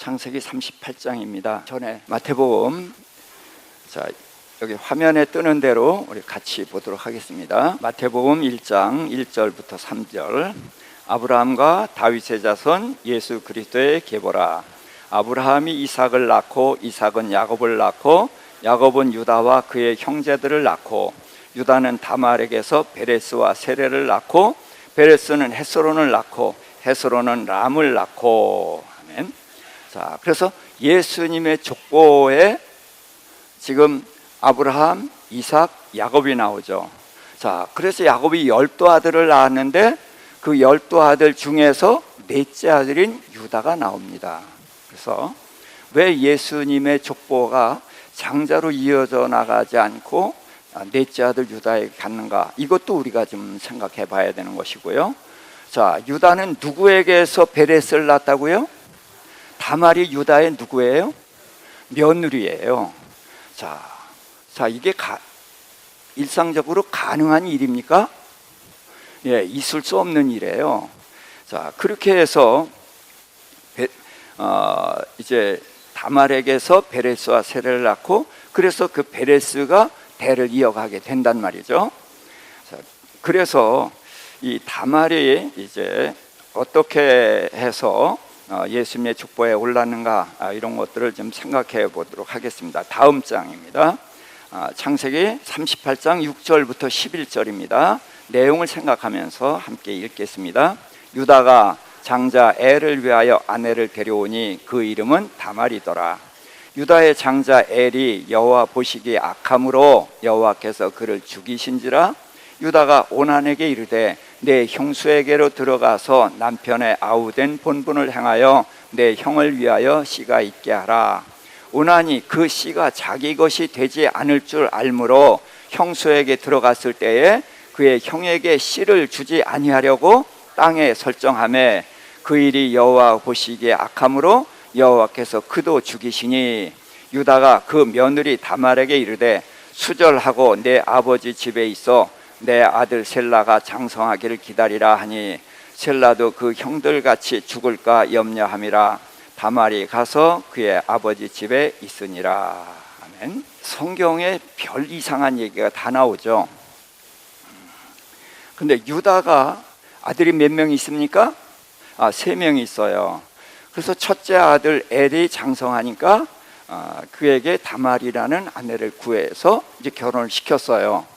창세기 38장입니다. 전에 마태복음, 여기 화면에 뜨는 대로 우리 같이 보도록 하겠습니다. 마태복음 1장 1절부터 3절. 아브라함과 다윗의 자손 예수 그리스도의 계보라. 아브라함이 이삭을 낳고 이삭은 야곱을 낳고 야곱은 유다와 그의 형제들을 낳고 유다는 다말에게서 베레스와 세레를 낳고 베레스는 헤스론을 낳고 헤스론은 람을 낳고. 아멘. 자, 그래서 예수님의 족보에 지금 아브라함, 이삭, 야곱이 나오죠. 자, 그래서 야곱이 12아들을 낳았는데 그 12아들 중에서 넷째 아들인 유다가 나옵니다. 그래서 왜 예수님의 족보가 장자로 이어져 나가지 않고 넷째 아들 유다에게 갔는가? 이것도 우리가 좀 생각해 봐야 되는 것이고요. 자, 유다는 누구에게서 베레스를 낳았다고요? 다말이 유다의 누구예요? 며느리예요. 자, 이게 일상적으로 가능한 일입니까? 예, 있을 수 없는 일이에요. 자, 그렇게 해서 이제 다말에게서 베레스와 세레를 낳고, 그래서 그 베레스가 대를 이어가게 된단 말이죠. 자, 그래서 이 다말이 이제 어떻게 해서 예수님의 족보에 올랐는가, 이런 것들을 좀 생각해 보도록 하겠습니다. 다음 장입니다. 창세기 38장 6절부터 11절입니다. 내용을 생각하면서 함께 읽겠습니다. 유다가 장자 엘을 위하여 아내를 데려오니 그 이름은 다말이더라. 유다의 장자 엘이 여호와 보시기에 악함으로 여호와께서 그를 죽이신지라. 유다가 오난에게 이르되 내 형수에게로 들어가서 남편의 아우된 본분을 행하여 내 형을 위하여 씨가 있게 하라. 오난이 그 씨가 자기 것이 되지 않을 줄 알므로 형수에게 들어갔을 때에 그의 형에게 씨를 주지 아니하려고 땅에 설정하매 그 일이 여호와 보시기에 악함으로 여호와께서 그도 죽이시니. 유다가 그 며느리 다말에게 이르되 수절하고 내 아버지 집에 있어 내 아들 셀라가 장성하기를 기다리라 하니 셀라도 그 형들같이 죽을까 염려함이라. 다말이 가서 그의 아버지 집에 있으니라. 아멘. 성경에 별 이상한 얘기가 다 나오죠. 근데 유다가 아들이 몇 명 있습니까? 3명이 있어요. 그래서 첫째 아들 엘이 장성하니까 그에게 다말이라는 아내를 구해서 이제 결혼을 시켰어요.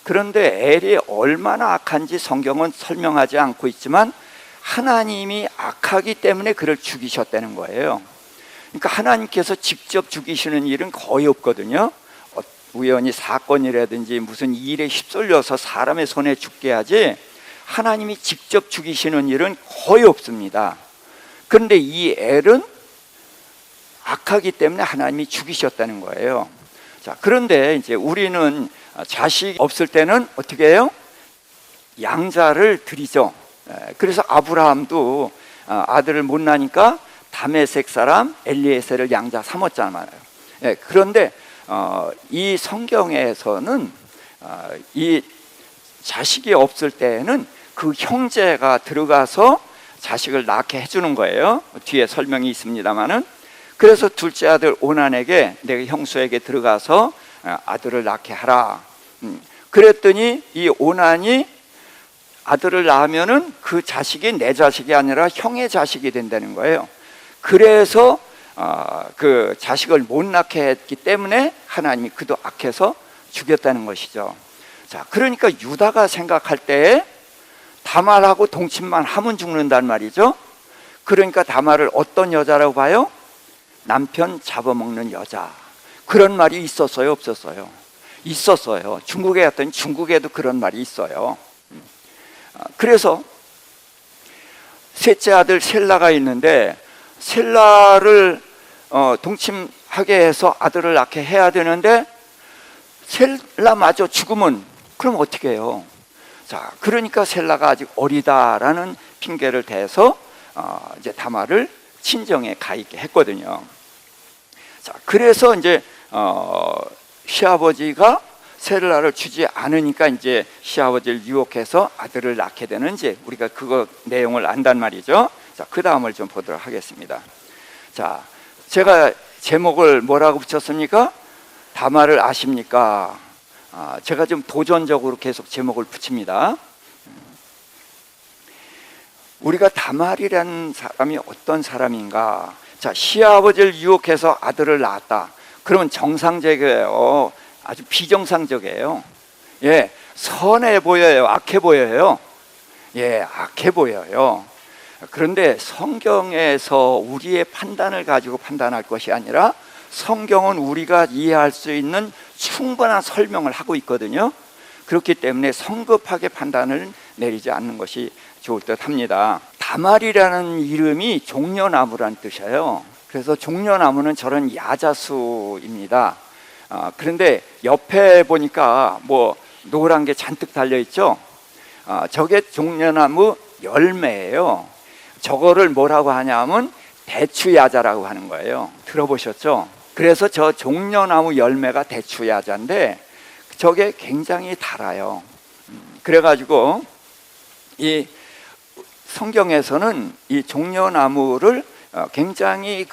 그런데 엘이 얼마나 악한지 성경은 설명하지 않고 있지만 하나님이 악하기 때문에 그를 죽이셨다는 거예요. 그러니까 하나님께서 직접 죽이시는 일은 거의 없거든요. 우연히 사건이라든지 무슨 일에 휩쓸려서 사람의 손에 죽게 하지 하나님이 직접 죽이시는 일은 거의 없습니다. 그런데 이 엘은 악하기 때문에 하나님이 죽이셨다는 거예요. 자, 그런데 이제 우리는 자식이 없을 때는 어떻게 해요? 양자를 드리죠. 그래서 아브라함도 아들을 못 낳으니까 다메섹 사람 엘리에셀을 양자 삼았잖아요. 그런데 이 성경에서는 이 자식이 없을 때에는 그 형제가 들어가서 자식을 낳게 해주는 거예요. 뒤에 설명이 있습니다만은. 그래서 둘째 아들 오난에게 내가 형수에게 들어가서 아들을 낳게 하라. 그랬더니 이 오난이 아들을 낳으면은 그 자식이 내 자식이 아니라 형의 자식이 된다는 거예요. 그래서 그 자식을 못 낳게 했기 때문에 하나님이 그도 악해서 죽였다는 것이죠. 자, 그러니까 유다가 생각할 때에 다말하고 동침만 하면 죽는단 말이죠. 그러니까 다말을 어떤 여자라고 봐요? 남편 잡아먹는 여자. 그런 말이 있었어요, 없었어요? 있었어요. 중국에 갔더니 중국에도 그런 말이 있어요. 그래서 셋째 아들 셀라가 있는데 셀라를 동침하게 해서 아들을 낳게 해야 되는데 셀라마저 죽으면 그럼 어떻게 해요? 자, 그러니까 셀라가 아직 어리다라는 핑계를 대서 이제 다말을 친정에 가 있게 했거든요. 자, 그래서 이제 시아버지가 셀라를 주지 않으니까 이제 시아버지를 유혹해서 아들을 낳게 되는, 이제 우리가 그거 내용을 안단 말이죠. 자, 그 다음을 좀 보도록 하겠습니다. 자, 제가 제목을 뭐라고 붙였습니까? 다말을 아십니까? 제가 좀 도전적으로 계속 제목을 붙입니다. 우리가 다말이라는 사람이 어떤 사람인가? 자, 시아버지를 유혹해서 아들을 낳았다. 그러면 정상적이에요? 아주 비정상적이에요. 예, 선해 보여요? 악해 보여요? 예, 악해 보여요. 그런데 성경에서 우리의 판단을 가지고 판단할 것이 아니라 성경은 우리가 이해할 수 있는 충분한 설명을 하고 있거든요. 그렇기 때문에 성급하게 판단을 내리지 않는 것이 좋을 듯 합니다. 다말이라는 이름이 종려나무란 뜻이에요. 그래서 종려나무는 저런 야자수입니다. 그런데 옆에 보니까 뭐 노란 게 잔뜩 달려있죠. 저게 종려나무 열매예요. 저거를 뭐라고 하냐면 대추야자라고 하는 거예요. 들어보셨죠? 그래서 저 종려나무 열매가 대추야자인데 저게 굉장히 달아요. 그래가지고 이 성경에서는 이 종려나무를 굉장히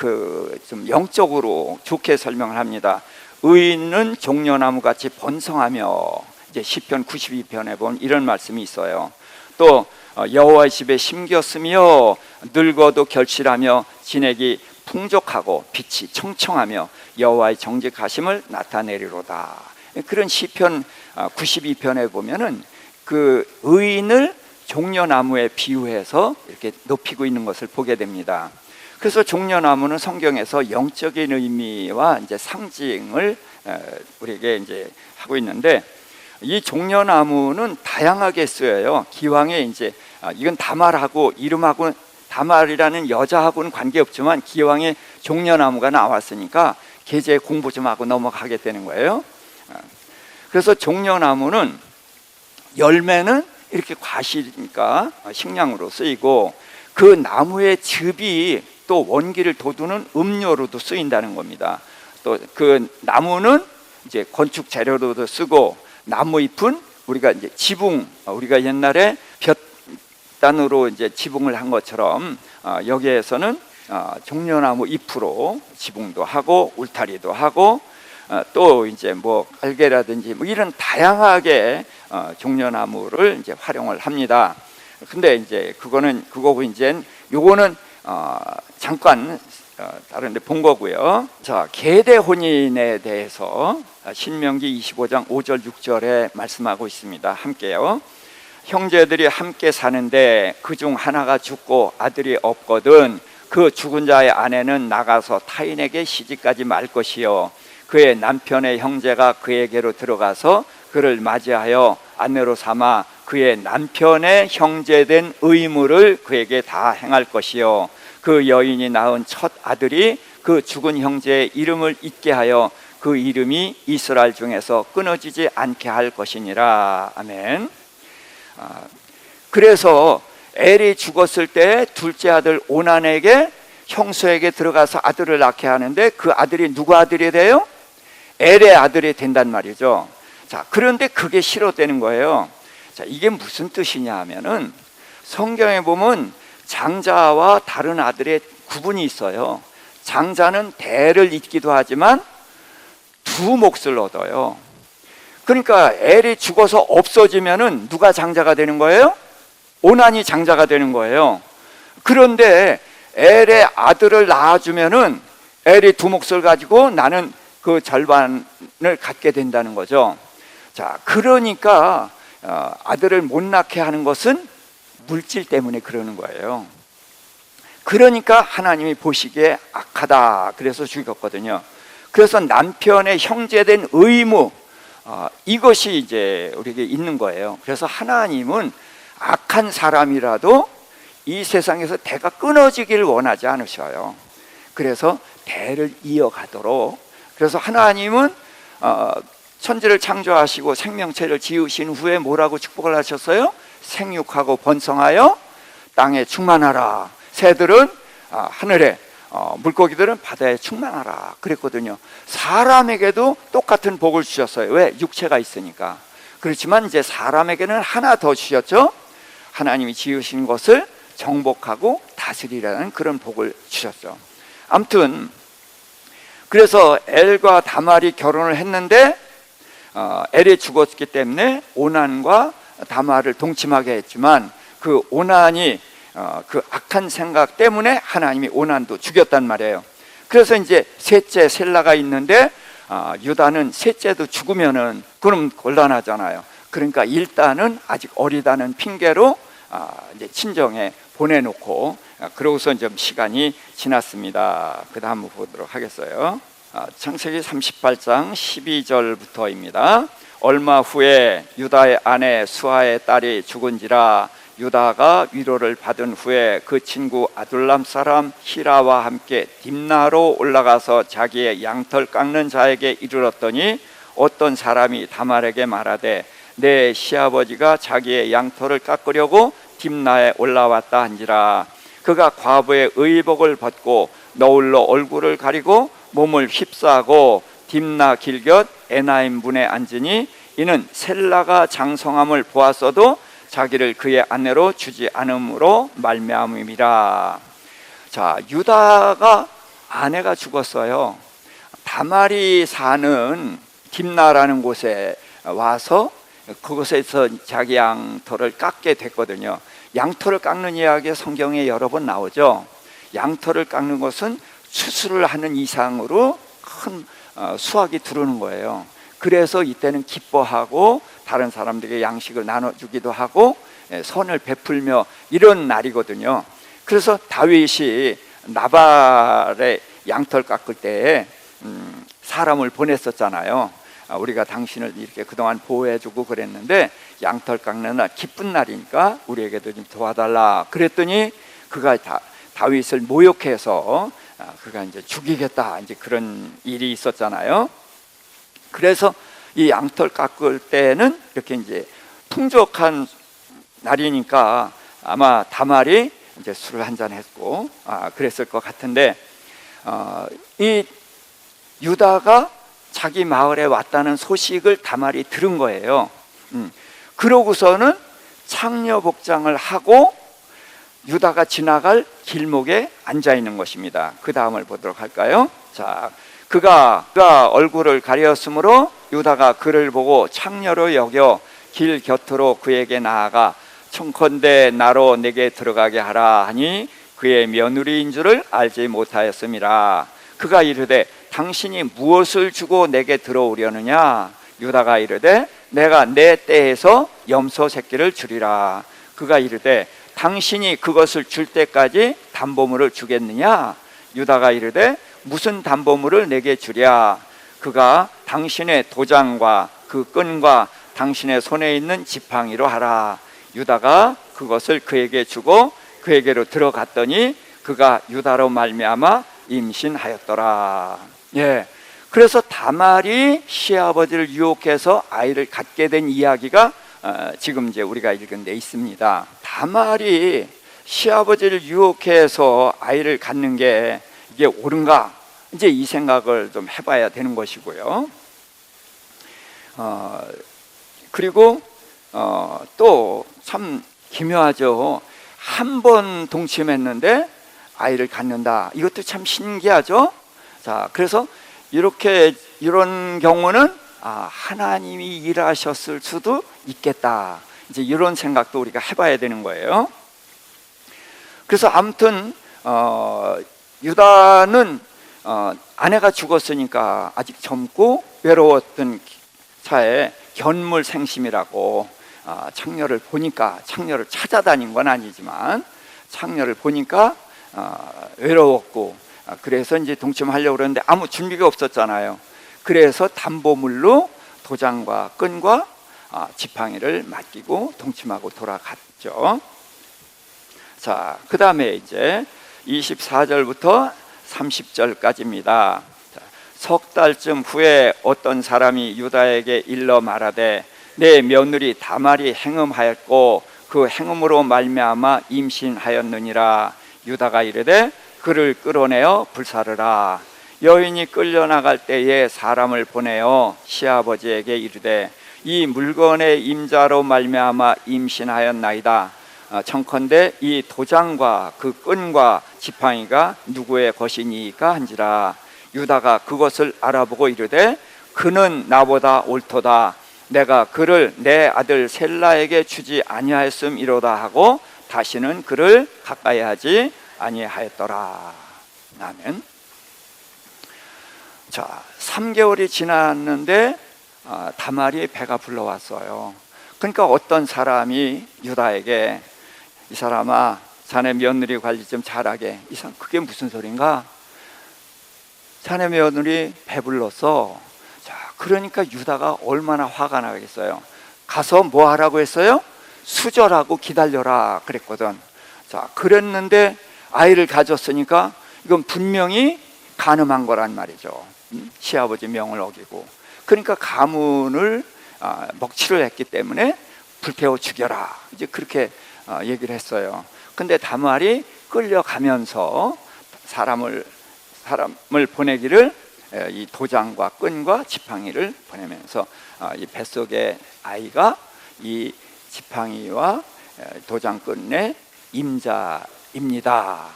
좀 영적으로 좋게 설명을 합니다. 의인은 종려나무 같이 번성하며, 이제 시편 92편에 보면 이런 말씀이 있어요. 또 여호와의 집에 심겼으며 늙어도 결실하며 진액이 풍족하고 빛이 청청하며 여호와의 정직하심을 나타내리로다. 그런 시편 92편에 보면은 그 의인을 종려나무에 비유해서 이렇게 높이고 있는 것을 보게 됩니다. 그래서 종려나무는 성경에서 영적인 의미와 이제 상징을 우리에게 이제 하고 있는데, 이 종려나무는 다양하게 쓰여요. 기왕에 이제 이건 다말하고 이름하고는, 다말이라는 여자하고는 관계없지만 기왕에 종려나무가 나왔으니까 계제 공부 좀 하고 넘어가게 되는 거예요. 그래서 종려나무는 열매는 이렇게 과실이니까 식량으로 쓰이고, 그 나무의 즙이 또 원기를 돋우는 음료로도 쓰인다는 겁니다. 또 그 나무는 이제 건축 재료로도 쓰고, 나무 잎은 우리가 이제 지붕, 우리가 옛날에 볕단으로 이제 지붕을 한 것처럼 여기에서는 종려나무 잎으로 지붕도 하고 울타리도 하고, 또 이제 뭐 깔개라든지 뭐 이런 다양하게 종려나무를 이제 활용을 합니다. 근데 이제 그거는 그거고, 이제 요거는 잠깐 다른 데 본 거고요. 자, 계대 혼인에 대해서 신명기 25장 5절 6절에 말씀하고 있습니다. 함께요. 형제들이 함께 사는데 그중 하나가 죽고 아들이 없거든 그 죽은 자의 아내는 나가서 타인에게 시집가지 말 것이요, 그의 남편의 형제가 그에게로 들어가서 그를 맞이하여 아내로 삼아 그의 남편의 형제된 의무를 그에게 다 행할 것이요, 그 여인이 낳은 첫 아들이 그 죽은 형제의 이름을 잊게 하여 그 이름이 이스라엘 중에서 끊어지지 않게 할 것이니라. 아멘. 그래서 엘이 죽었을 때 둘째 아들 오난에게, 형수에게 들어가서 아들을 낳게 하는데 그 아들이 누구 아들이 돼요? 엘의 아들이 된단 말이죠. 자, 그런데 그게 싫어되는 거예요. 자, 이게 무슨 뜻이냐 하면은 성경에 보면 장자와 다른 아들의 구분이 있어요. 장자는 대를 잇기도 하지만 두 몫을 얻어요. 그러니까 엘이 죽어서 없어지면은 누가 장자가 되는 거예요? 오난이 장자가 되는 거예요. 그런데 엘의 아들을 낳아주면은 엘이 두 몫을 가지고 나는 그 절반을 갖게 된다는 거죠. 자, 그러니까 아들을 못 낳게 하는 것은 물질 때문에 그러는 거예요. 그러니까 하나님이 보시기에 악하다, 그래서 죽였거든요. 그래서 남편의 형제된 의무, 이것이 이제 우리에게 있는 거예요. 그래서 하나님은 악한 사람이라도 이 세상에서 대가 끊어지기를 원하지 않으셔요. 그래서 대를 이어가도록. 그래서 하나님은 천지를 창조하시고 생명체를 지으신 후에 뭐라고 축복을 하셨어요? 생육하고 번성하여 땅에 충만하라. 새들은 하늘에, 물고기들은 바다에 충만하라 그랬거든요. 사람에게도 똑같은 복을 주셨어요. 왜? 육체가 있으니까. 그렇지만 이제 사람에게는 하나 더 주셨죠. 하나님이 지으신 것을 정복하고 다스리라는 그런 복을 주셨죠. 아무튼 그래서 엘과 다말이 결혼을 했는데 엘이 죽었기 때문에 오난과 다말을 동침하게 했지만 그 오난이 그 악한 생각 때문에 하나님이 오난도 죽였단 말이에요. 그래서 이제 셋째 셀라가 있는데 유다는 셋째도 죽으면은 그럼 곤란하잖아요. 그러니까 일단은 아직 어리다는 핑계로 이제 친정에 보내놓고 그러고서 좀 시간이 지났습니다. 그 다음 한번 보도록 하겠어요. 창세기 38장 12절부터입니다. 얼마 후에 유다의 아내 수아의 딸이 죽은지라 유다가 위로를 받은 후에 그 친구 아둘람 사람 히라와 함께 딥나로 올라가서 자기의 양털 깎는 자에게 이르렀더니 어떤 사람이 다말에게 말하되 내 시아버지가 자기의 양털을 깎으려고 딥나에 올라왔다 한지라. 그가 과부의 의복을 벗고 너울로 얼굴을 가리고 몸을 휩싸고 딥나 길곁 에나임 문에 앉으니 이는 셀라가 장성함을 보았어도 자기를 그의 아내로 주지 않음으로 말미암음이라. 자, 유다가 아내가 죽었어요. 다말이 사는 딥나라는 곳에 와서 그곳에서 자기 양털을 깎게 됐거든요. 양털을 깎는 이야기 성경에 여러 번 나오죠. 양털을 깎는 것은 수술을 하는 이상으로 큰 수확이 들어오는 거예요. 그래서 이때는 기뻐하고 다른 사람들에게 양식을 나눠주기도 하고 선을 베풀며 이런 날이거든요. 그래서 다윗이 나발의 양털 깎을 때에 사람을 보냈었잖아요. 우리가 당신을 이렇게 그동안 보호해주고 그랬는데 양털 깎는 날 기쁜 날이니까 우리에게도 좀 도와달라 그랬더니 그가 다윗을 모욕해서 그가 이제 죽이겠다 이제 그런 일이 있었잖아요. 그래서 이 양털 깎을 때는 이렇게 이제 풍족한 날이니까 아마 다말이 이제 술을 한잔 했고 그랬을 것 같은데 이 유다가 자기 마을에 왔다는 소식을 다말이 들은 거예요. 그러고서는 창녀 복장을 하고 유다가 지나갈 길목에 앉아 있는 것입니다. 그 다음을 보도록 할까요? 자, 그가 얼굴을 가렸으므로 유다가 그를 보고 창녀로 여겨 길 곁으로 그에게 나아가 청컨대 나로 내게 들어가게 하라 하니 그의 며느리인 줄을 알지 못하였음이라. 그가 이르되 당신이 무엇을 주고 내게 들어오려느냐? 유다가 이르되 내가 내 떼에서 염소 새끼를 주리라. 그가 이르되 당신이 그것을 줄 때까지 담보물을 주겠느냐? 유다가 이르되 무슨 담보물을 내게 주랴? 그가 당신의 도장과 그 끈과 당신의 손에 있는 지팡이로 하라. 유다가 그것을 그에게 주고 그에게로 들어갔더니 그가 유다로 말미암아 임신하였더라. 예, 그래서 다말이 시아버지를 유혹해서 아이를 갖게 된 이야기가 지금 이제 우리가 읽은 데 있습니다. 다말이 시아버지를 유혹해서 아이를 갖는 게 이게 옳은가? 이제 이 생각을 좀 해봐야 되는 것이고요. 그리고 또 참 기묘하죠. 한 번 동침했는데 아이를 갖는다. 이것도 참 신기하죠. 자, 그래서 이런 경우는 하나님이 일하셨을 수도 있겠다. 이제 이런 생각도 우리가 해봐야 되는 거예요. 그래서 아무튼 유다는 아내가 죽었으니까 아직 젊고 외로웠던 차에 견물생심이라고 창녀를 보니까, 창녀를 찾아다닌 건 아니지만 창녀를 보니까 외로웠고 그래서 이제 동침하려고 그러는데 아무 준비가 없었잖아요. 그래서 담보물로 도장과 끈과 지팡이를 맡기고 동침하고 돌아갔죠. 자, 그 다음에 이제 24절부터 30절까지입니다. 석 달쯤 후에 어떤 사람이 유다에게 일러 말하되 내 며느리 다말이 행음하였고 그 행음으로 말미암아 임신하였느니라. 유다가 이르되 그를 끌어내어 불사르라. 여인이 끌려나갈 때에 사람을 보내어 시아버지에게 이르되 이 물건의 임자로 말미암아 임신하였나이다. 청컨대 이 도장과 그 끈과 지팡이가 누구의 것이니까 한지라. 유다가 그것을 알아보고 이르되 그는 나보다 옳도다. 내가 그를 내 아들 셀라에게 주지 아니하였음이로다 하고 다시는 그를 가까이 하지 아니하였더라. 아멘. 자, 3개월이 지났는데 다말이 배가 불러왔어요. 그러니까 어떤 사람이 유다에게 이 사람아 자네 며느리 관리 좀 잘하게. 이 사람 그게 무슨 소린가? 자네 며느리 배불렀어. 자, 그러니까 유다가 얼마나 화가 나겠어요. 가서 뭐 하라고 했어요? 수절하고 기다려라 그랬거든. 자, 그랬는데 아이를 가졌으니까 이건 분명히 간음한 거란 말이죠. 시아버지 명을 어기고. 그러니까 가문을 먹칠을 했기 때문에 불태워 죽여라. 이제 그렇게 얘기를 했어요. 근데 다말이 끌려가면서 사람을 보내기를 이 도장과 끈과 지팡이를 보내면서 이 뱃속의 아이가 이 지팡이와 도장끈의 임자입니다.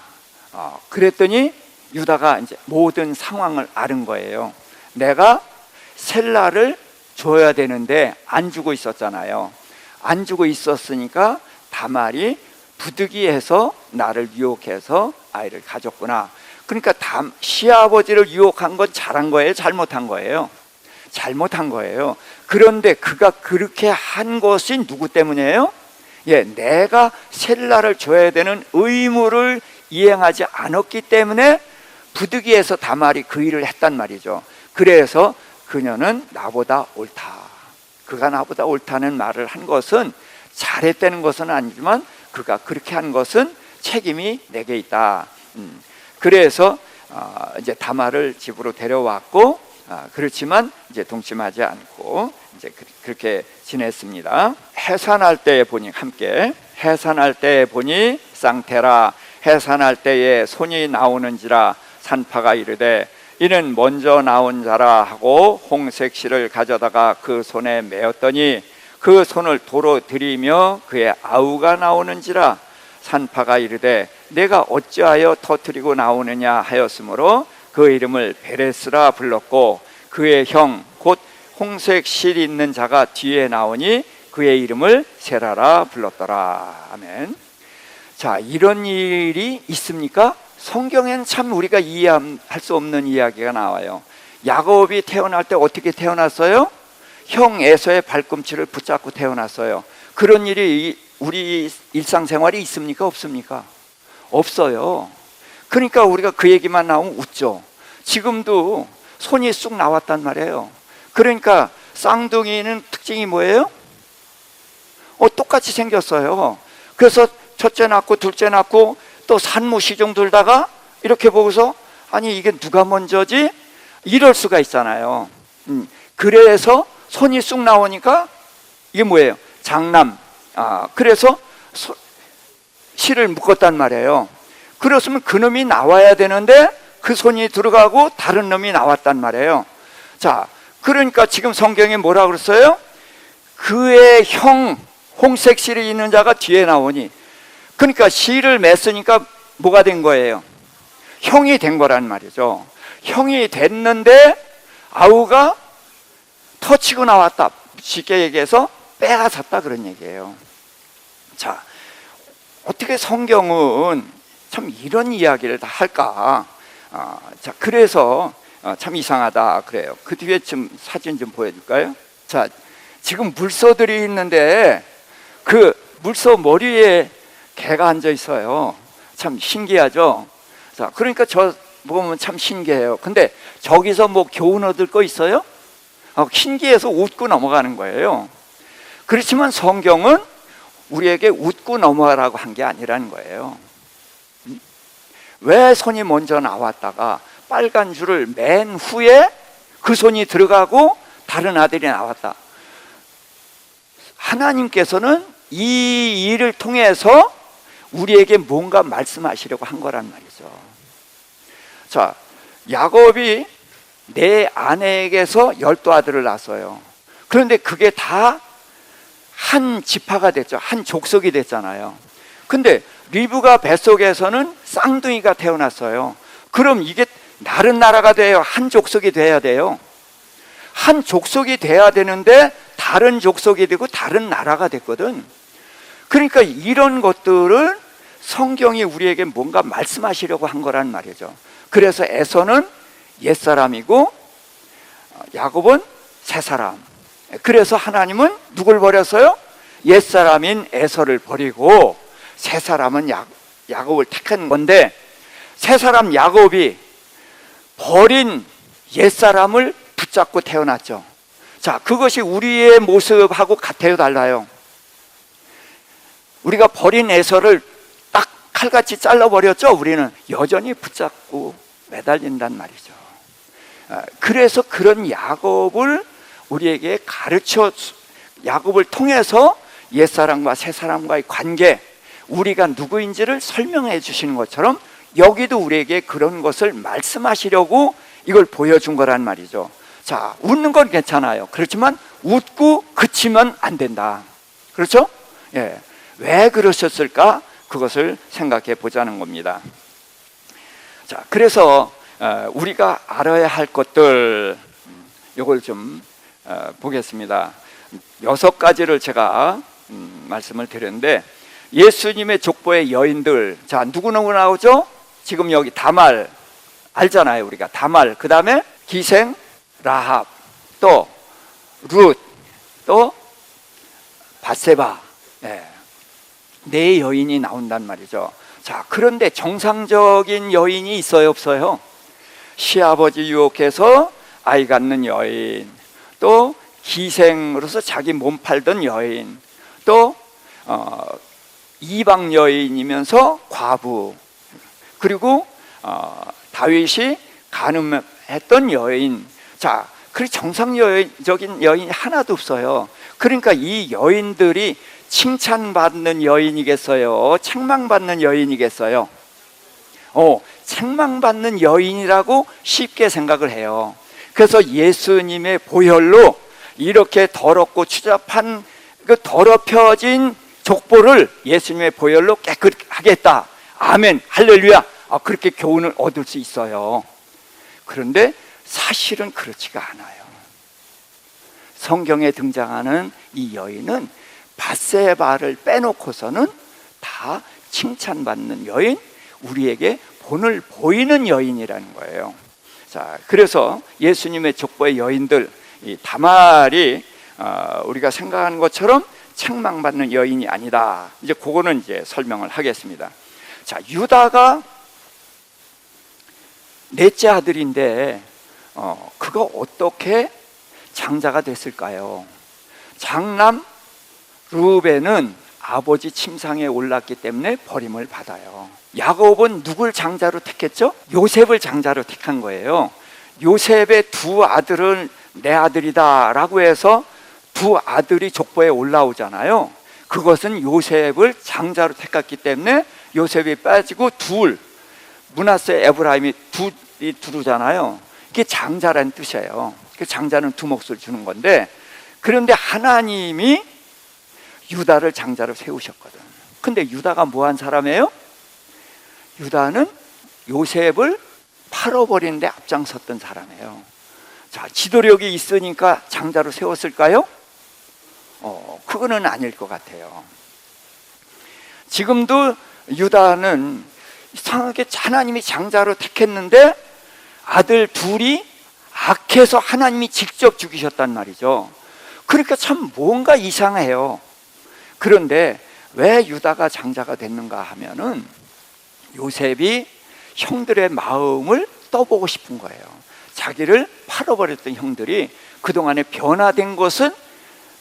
그랬더니 유다가 이제 모든 상황을 아는 거예요. 내가 셀라를 줘야 되는데 안 주고 있었잖아요. 안 주고 있었으니까 다말이 부득이해서 나를 유혹해서 아이를 가졌구나. 그러니까 시아버지를 유혹한 건 잘한 거예요? 잘못한 거예요? 잘못한 거예요. 그런데 그가 그렇게 한 것이 누구 때문이에요? 내가 셀라를 줘야 되는 의무를 이행하지 않았기 때문에 부득이해서 다말이 그 일을 했단 말이죠. 그래서 그녀는 나보다 옳다. 그가 나보다 옳다는 말을 한 것은 잘했다는 것은 아니지만 그가 그렇게 한 것은 책임이 내게 있다. 그래서 이제 다말을 집으로 데려왔고, 그렇지만 이제 동침하지 않고 이제 그렇게 지냈습니다. 해산할 때에 보니 함께 해산할 때에 보니 쌍테라 해산할 때에 손이 나오는지라 산파가 이르되 이는 먼저 나온 자라 하고 홍색 실을 가져다가 그 손에 메었더니 그 손을 도로 들이며 그의 아우가 나오는지라 산파가 이르되 내가 어찌하여 터뜨리고 나오느냐 하였으므로 그 이름을 베레스라 불렀고 그의 형 곧 홍색 실 있는 자가 뒤에 나오니 그의 이름을 세라라 불렀더라. 아멘. 자, 이런 일이 있습니까? 성경에는 참 우리가 이해할 수 없는 이야기가 나와요. 야곱이 태어날 때 어떻게 태어났어요? 형 에서의 발꿈치를 붙잡고 태어났어요. 그런 일이 우리 일상생활에 있습니까? 없습니까? 없어요. 그러니까 우리가 그 얘기만 나오면 웃죠. 지금도 손이 쑥 나왔단 말이에요. 그러니까 쌍둥이는 특징이 뭐예요? 똑같이 생겼어요. 그래서 첫째 낳고 둘째 낳고 또 산모시종 들다가 이렇게 보고서 아니 이게 누가 먼저지? 이럴 수가 있잖아요. 그래서 손이 쑥 나오니까 이게 뭐예요? 장남. 그래서 실을 묶었단 말이에요. 그렇으면 그 놈이 나와야 되는데 그 손이 들어가고 다른 놈이 나왔단 말이에요. 자, 그러니까 지금 성경에 뭐라 그랬어요? 그의 형 홍색 실이 있는 자가 뒤에 나오니, 그러니까 실을 맸으니까 뭐가 된 거예요? 형이 된 거란 말이죠. 형이 됐는데 아우가 터치고 나왔다. 쉽게 얘기해서 빼앗았다 그런 얘기예요. 자, 어떻게 성경은 참 이런 이야기를 다 할까? 자, 그래서 참 이상하다 그래요. 그 뒤에 좀 사진 좀 보여줄까요? 자, 지금 물소들이 있는데 그 물소 머리에 개가 앉아 있어요. 참 신기하죠? 자, 그러니까 저 보면 참 신기해요. 근데 저기서 뭐 교훈 얻을 거 있어요? 신기해서 웃고 넘어가는 거예요. 그렇지만 성경은 우리에게 웃고 넘어가라고 한 게 아니라는 거예요. 왜 손이 먼저 나왔다가 빨간 줄을 맨 후에 그 손이 들어가고 다른 아들이 나왔다. 하나님께서는 이 일을 통해서 우리에게 뭔가 말씀하시려고 한 거란 말이죠. 자, 야곱이 내 아내에게서 12아들을 낳았어요. 그런데 그게 다 한 지파가 됐죠. 한 족속이 됐잖아요. 근데 리브가 뱃속에서는 쌍둥이가 태어났어요. 그럼 이게 다른 나라가 돼요. 한 족속이 돼야 돼요. 한 족속이 돼야 되는데 다른 족속이 되고 다른 나라가 됐거든. 그러니까 이런 것들을 성경이 우리에게 뭔가 말씀하시려고 한 거란 말이죠. 그래서 에서는 옛사람이고 야곱은 새사람. 그래서 하나님은 누굴 버렸어요? 옛사람인 에서를 버리고 새사람은 야곱을 택한 건데, 새사람 야곱이 버린 옛사람을 붙잡고 태어났죠. 자, 그것이 우리의 모습하고 같아요, 달라요? 우리가 버린 에서를 딱 칼같이 잘라버렸죠. 우리는 여전히 붙잡고 매달린단 말이죠. 그래서 그런 야곱을 우리에게 야곱을 통해서 옛사람과 새사람과의 관계, 우리가 누구인지를 설명해 주시는 것처럼 여기도 우리에게 그런 것을 말씀하시려고 이걸 보여준 거란 말이죠. 자, 웃는 건 괜찮아요. 그렇지만 웃고 그치면 안 된다. 그렇죠? 예. 왜 그러셨을까? 그것을 생각해 보자는 겁니다. 자, 그래서 우리가 알아야 할 것들, 이걸 좀 보겠습니다. 6가지를 제가 말씀을 드렸는데, 예수님의 족보의 여인들, 자, 누구누구 나오죠? 지금 여기 다말 알잖아요, 우리가. 다말, 그 다음에 기생 라합, 또 룻, 또 밧세바. 네 여인이 나온단 말이죠. 자, 그런데 정상적인 여인이 있어요, 없어요? 시아버지 유혹해서 아이 갖는 여인, 또 기생으로서 자기 몸 팔던 여인, 또 이방 여인이면서 과부, 그리고 다윗이 간음했던 여인. 자, 그 정상적인 여인이 하나도 없어요. 그러니까 이 여인들이 칭찬받는 여인이겠어요? 책망받는 여인이겠어요? 책망받는 여인이라고 쉽게 생각을 해요. 그래서 예수님의 보혈로 이렇게 더럽고 추잡한 그 더럽혀진 족보를 예수님의 보혈로 깨끗하겠다. 아멘, 할렐루야. 그렇게 교훈을 얻을 수 있어요. 그런데 사실은 그렇지가 않아요. 성경에 등장하는 이 여인은 밧세바를 빼놓고서는 다 칭찬받는 여인, 우리에게 본을 보이는 여인이라는 거예요. 자, 그래서 예수님의 족보의 여인들, 이 다말이 우리가 생각하는 것처럼 책망받는 여인이 아니다. 이제 그거는 이제 설명을 하겠습니다. 자, 유다가 넷째 아들인데 그가 어떻게 장자가 됐을까요? 장남 르우벤은 아버지 침상에 올랐기 때문에 버림을 받아요. 야곱은 누굴 장자로 택했죠? 요셉을 장자로 택한 거예요. 요셉의 두 아들은 내 아들이다 라고 해서 두 아들이 족보에 올라오잖아요. 그것은 요셉을 장자로 택했기 때문에 요셉이 빠지고 므낫세 에브라임이 둘이 두르잖아요. 이게 장자라는 뜻이에요. 그 장자는 두 몫을 주는 건데, 그런데 하나님이 유다를 장자로 세우셨거든. 근데 유다가 뭐한 사람이에요? 유다는 요셉을 팔아버리는데 앞장섰던 사람이에요. 자, 지도력이 있으니까 장자로 세웠을까요? 그거는 아닐 것 같아요. 지금도 유다는 이상하게 하나님이 장자로 택했는데 아들 둘이 악해서 하나님이 직접 죽이셨단 말이죠. 그러니까 참 뭔가 이상해요. 그런데 왜 유다가 장자가 됐는가 하면은 요셉이 형들의 마음을 떠보고 싶은 거예요. 자기를 팔아버렸던 형들이 그동안에 변화된 것은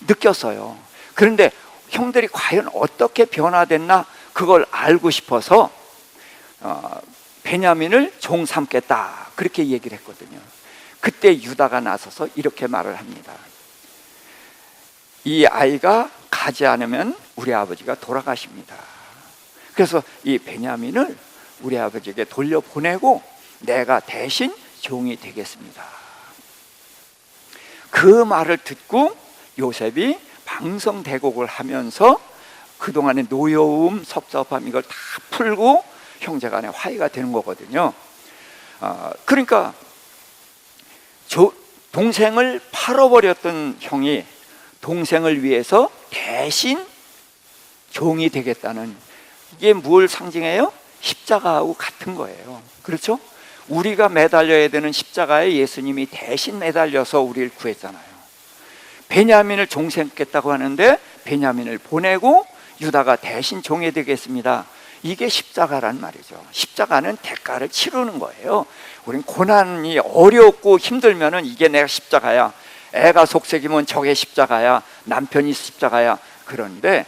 느꼈어요. 그런데 형들이 과연 어떻게 변화됐나 그걸 알고 싶어서 베냐민을 종 삼겠다 그렇게 얘기를 했거든요. 그때 유다가 나서서 이렇게 말을 합니다. 이 아이가 가지 않으면 우리 아버지가 돌아가십니다. 그래서 이 베냐민을 우리 아버지에게 돌려보내고 내가 대신 종이 되겠습니다. 그 말을 듣고 요셉이 방성대곡을 하면서 그동안의 노여움, 섭섭함 이걸 다 풀고 형제간의 화해가 되는 거거든요. 그러니까 동생을 팔아버렸던 형이 동생을 위해서 대신 종이 되겠다는, 이게 뭘 상징해요? 십자가하고 같은 거예요. 그렇죠? 우리가 매달려야 되는 십자가에 예수님이 대신 매달려서 우리를 구했잖아요. 베냐민을 종 삼겠다고 하는데 베냐민을 보내고 유다가 대신 종이 되겠습니다. 이게 십자가란 말이죠. 십자가는 대가를 치르는 거예요. 우린 고난이 어렵고 힘들면은 이게 내가 십자가야, 애가 속썩이면 저게 십자가야, 남편이 십자가야. 그런데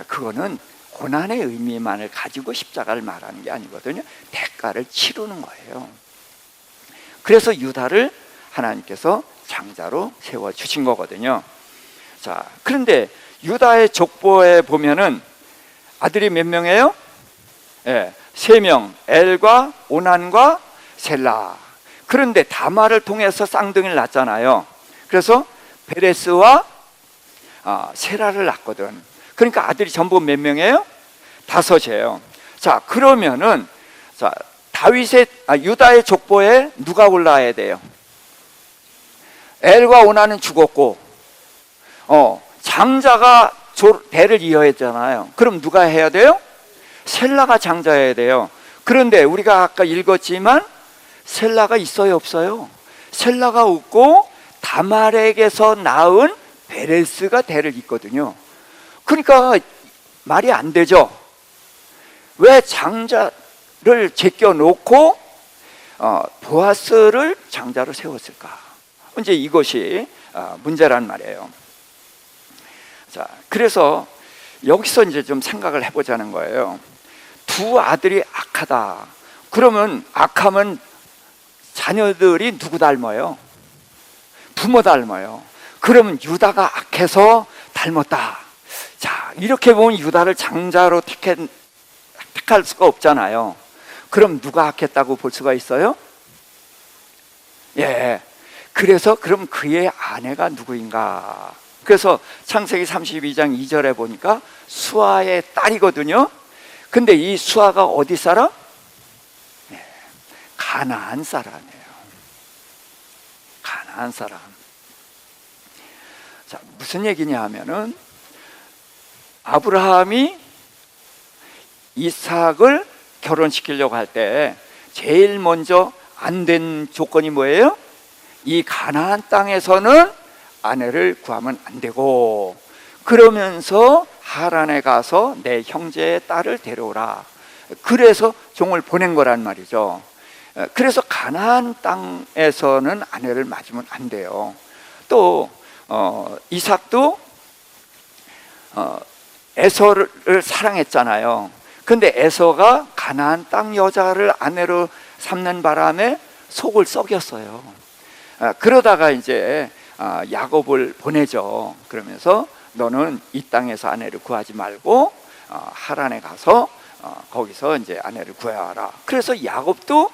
그거는 고난의 의미만을 가지고 십자가를 말하는 게 아니거든요. 대가를 치르는 거예요. 그래서 유다를 하나님께서 장자로 세워주신 거거든요. 자, 그런데 유다의 족보에 보면은 아들이 몇 명이에요? 3명, 엘과 오난과 셀라. 그런데 다말을 통해서 쌍둥이를 낳았잖아요. 그래서 베레스와 세라를 낳거든. 그러니까 아들이 전부 몇 명이에요? 5이에요. 자, 그러면은 유다의 족보에 누가 올라와야 돼요? 엘과 오난은 죽었고, 장자가 대를 이어했잖아요. 그럼 누가 해야 돼요? 셀라가 장자해야 돼요. 그런데 우리가 아까 읽었지만 셀라가 있어요, 없어요? 셀라가 없고 다말에게서 낳은 베레스가 대를 잇거든요. 그러니까 말이 안 되죠. 왜 장자를 제껴놓고 보아스를 장자로 세웠을까? 이제 이것이 문제란 말이에요. 자, 그래서 여기서 이제 좀 생각을 해보자는 거예요. 두 아들이 악하다. 그러면 악하면 자녀들이 누구 닮아요? 부모 닮아요. 그러면 유다가 악해서 닮았다. 자, 이렇게 보면 유다를 장자로 택할 수가 없잖아요. 그럼 누가 악했다고 볼 수가 있어요? 예. 그래서 그럼 그의 아내가 누구인가? 그래서 창세기 32장 2절에 보니까 수아의 딸이거든요. 근데 이 수아가 어디 사람? 가나안 사람이에요. 가나안 사람. 자, 무슨 얘기냐 하면은 아브라함이 이삭을 결혼시키려고 할 때 제일 먼저 안 된 조건이 뭐예요? 이 가나안 땅에서는 아내를 구하면 안 되고, 그러면서 하란에 가서 내 형제의 딸을 데려오라. 그래서 종을 보낸 거란 말이죠. 그래서 가나안 땅에서는 아내를 맞으면 안 돼요. 또 이삭도 에서를 사랑했잖아요. 근데 에서가 가나안 땅 여자를 아내로 삼는 바람에 속을 썩였어요. 그러다가 이제 야곱을 보내죠. 그러면서 너는 이 땅에서 아내를 구하지 말고 하란에 가서 거기서 이제 아내를 구하라. 그래서 야곱도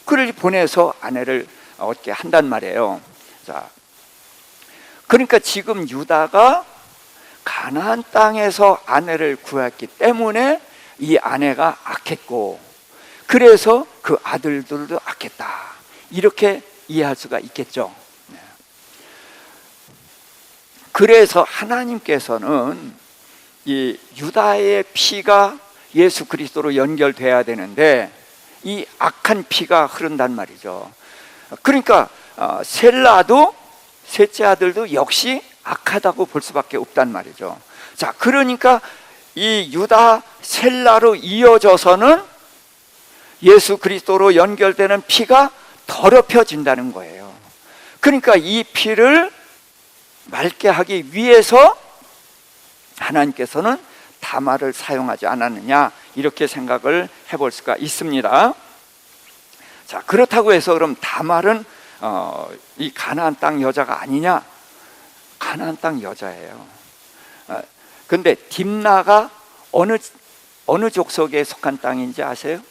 그를 보내서 아내를 얻게 한단 말이에요. 자, 그러니까 지금 유다가 가나안 땅에서 아내를 구했기 때문에 이 아내가 악했고, 그래서 그 아들들도 악했다. 이렇게 이해할 수가 있겠죠. 그래서 하나님께서는 이 유다의 피가 예수 그리스도로 연결돼야 되는데 이 악한 피가 흐른단 말이죠. 그러니까 셀라도 셋째 아들도 역시 악하다고 볼 수밖에 없단 말이죠. 자, 그러니까 이 유다 셀라로 이어져서는 예수 그리스도로 연결되는 피가 더럽혀진다는 거예요. 그러니까 이 피를 맑게 하기 위해서 하나님께서는 다말을 사용하지 않았느냐, 이렇게 생각을 해볼 수가 있습니다. 자, 그렇다고 해서 그럼 다말은 이 가나안 땅 여자가 아니냐? 가나안 땅 여자예요. 근데 딥나가 어느 족속에 속한 땅인지 아세요?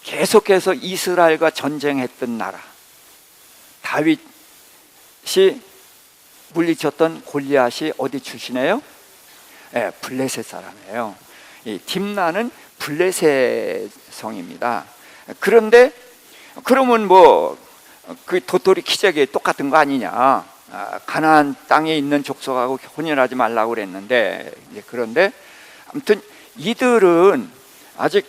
계속해서 이스라엘과 전쟁했던 나라, 다윗이 물리쳤던 골리앗이 어디 출신이에요? 블레셋 사람이에요. 이 딥나는 블레셋 성입니다. 그런데 그러면 뭐 그 도토리 키재기 똑같은 거 아니냐? 가나안 땅에 있는 족속하고 혼인하지 말라고 그랬는데, 그런데 아무튼 이들은 아직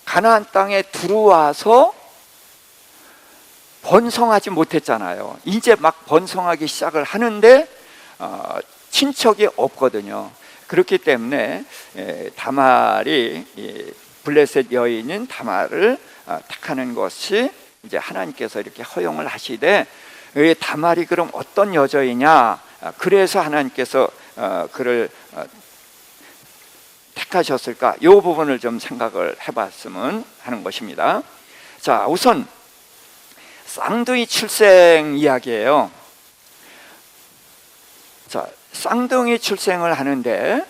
가나안 땅에 들어와서 번성하지 못했잖아요. 이제 막 번성하기 시작을 하는데 친척이 없거든요. 그렇기 때문에 다말이, 블레셋 여인인 다말을 택하는 것이 이제 하나님께서 이렇게 허용을 하시되, 다말이 그럼 어떤 여자이냐? 그래서 하나님께서 그를 택하셨을까? 이 부분을 좀 생각을 해봤으면 하는 것입니다. 자, 우선 쌍둥이 출생 이야기예요. 자, 쌍둥이 출생을 하는데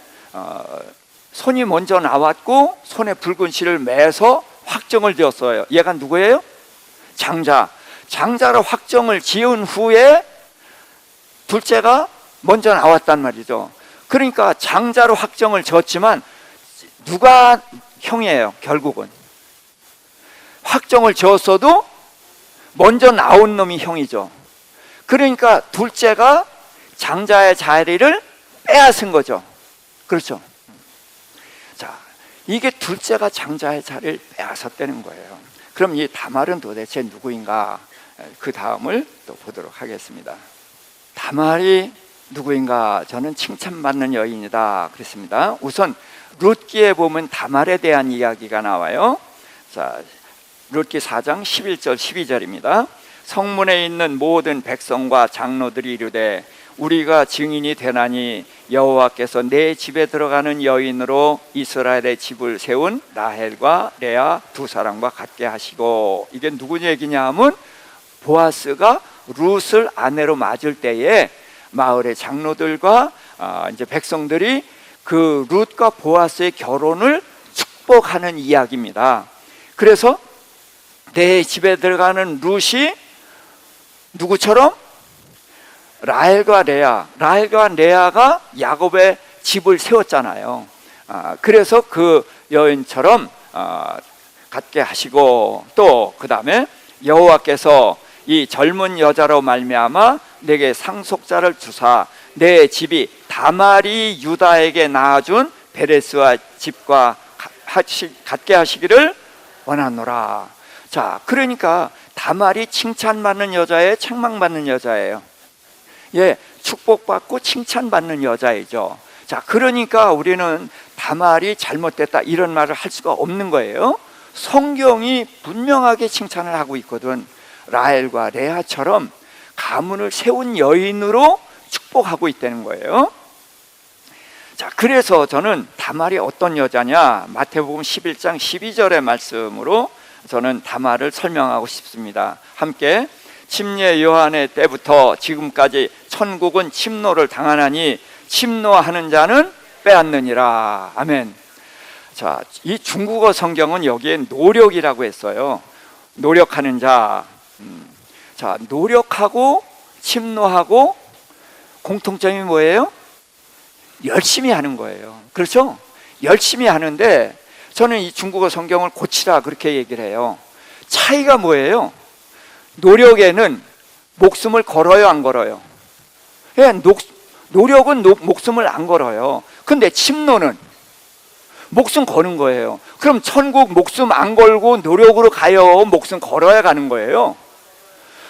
손이 먼저 나왔고 손에 붉은 실을 매서 확정을 지었어요. 얘가 누구예요? 장자로 확정을 지은 후에 둘째가 먼저 나왔단 말이죠. 그러니까 장자로 확정을 지었지만 누가 형이에요? 결국은 확정을 지었어도 먼저 나온 놈이 형이죠. 그러니까 둘째가 장자의 자리를 빼앗은 거죠. 그렇죠? 자, 이게 둘째가 장자의 자리를 빼앗았다는 거예요. 그럼 이 다말은 도대체 누구인가? 그 다음을 또 보도록 하겠습니다. 다말이 누구인가? 저는 칭찬받는 여인이다 그랬습니다. 우선 룻기에 보면 다말에 대한 이야기가 나와요. 자, 룻기 4장 11절 12절입니다. 성문에 있는 모든 백성과 장로들이 이르되 우리가 증인이 되나니 여호와께서 내 집에 들어가는 여인으로 이스라엘의 집을 세운 라헬과 레아 두 사람과 같게 하시고, 이게 누구 얘기냐 하면 보아스가 룻을 아내로 맞을 때에 마을의 장로들과 이제 백성들이 그 룻과 보아스의 결혼을 축복하는 이야기입니다. 그래서 내 집에 들어가는 룻이 누구처럼? 라헬과 레아가 야곱의 집을 세웠잖아요. 그래서 그 여인처럼 갖게 하시고, 또 그 다음에 여호와께서 이 젊은 여자로 말미암아 내게 상속자를 주사 내 집이 다말이 유다에게 낳아준 베레스와 집과 같게 하시기를 원하노라. 자, 그러니까 다말이 칭찬받는 여자예요, 책망받는 여자예요? 예, 축복받고 칭찬받는 여자이죠. 자, 그러니까 우리는 다말이 잘못됐다 이런 말을 할 수가 없는 거예요. 성경이 분명하게 칭찬을 하고 있거든. 라헬과 레아처럼 가문을 세운 여인으로 축복하고 있다는 거예요. 자, 그래서 저는 다말이 어떤 여자냐? 마태복음 11장 12절의 말씀으로 저는 다말을 설명하고 싶습니다. 함께. 침례 요한의 때부터 지금까지 천국은 침노를 당하나니 침노하는 자는 빼앗느니라. 아멘. 자, 이 중국어 성경은 여기에 노력이라고 했어요. 노력하는 자. 자, 노력하고 침노하고 공통점이 뭐예요? 열심히 하는 거예요. 그렇죠? 열심히 하는데 저는 이 중국어 성경을 고치라 그렇게 얘기를 해요. 차이가 뭐예요? 노력에는 목숨을 걸어요, 안 걸어요? 예, 노력은 목숨을 안 걸어요. 근데 침노는 목숨 거는 거예요. 그럼 천국 목숨 안 걸고 노력으로 가요? 목숨 걸어야 가는 거예요?